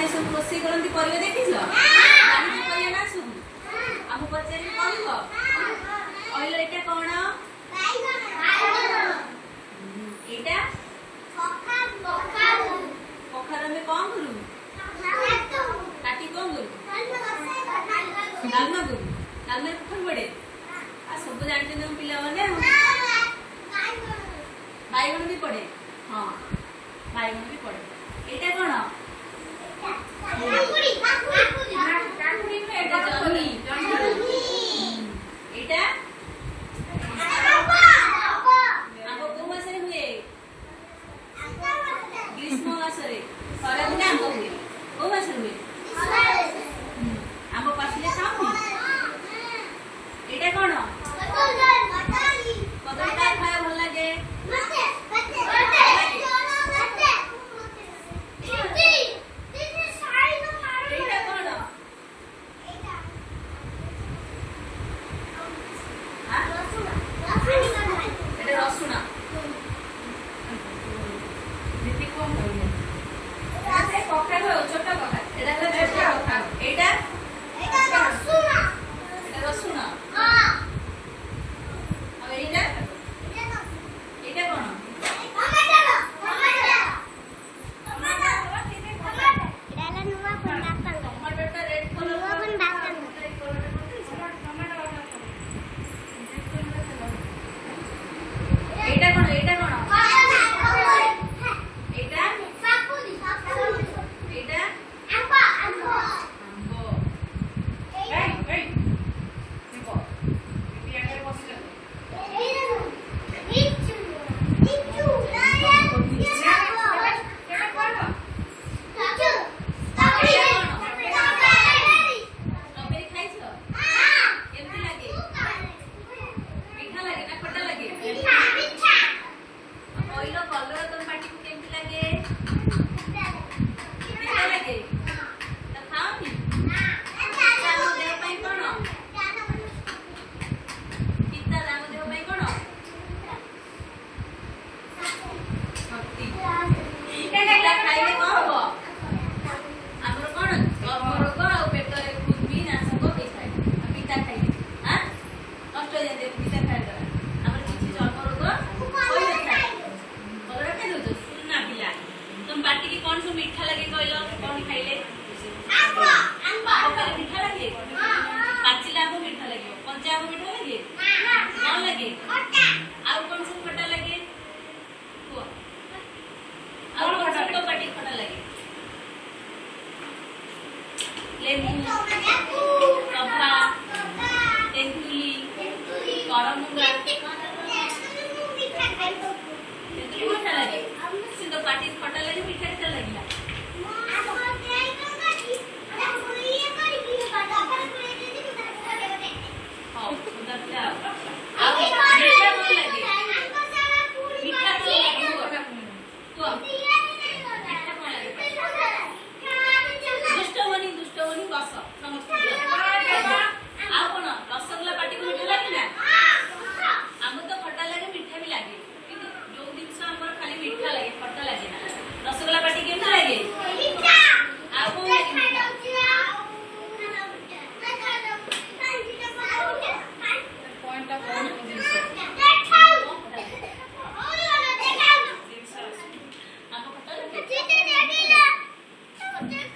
माने सब रोषे करंती परिबा देखिछ जानि परिया ना सब हम पचारि कहलो ओइलो एटा कोन बाइगन एटा पोखर में कौन करू काटी कौन करू डालना पोखर पड़े आ सब जानते हैं पिला माने बाइगन भी पड़े हाँ बाइगन भी पड़े एटा कौन एटा ग्रीष्म मासरे खरा दिन आंब हुए को मासरे हुए आंब पाचिले खाऊ एटा कोन कदली का खाए भल लागे मीठा लगे कहलो कौन खाइले मीठा लगे पाचिला आंब मीठा लगे कंचा आंब मीठा लगे कौन लगे आउ कौन सब खट्टा लगे आउ कौन सब तो पाटी खट्टा लगे लेबू कपा तेंतुली करमुंगा तेंतुली मीठा लगे सिंधु पाटी खट्टा लगे मीठा मीठा लगिला Okay.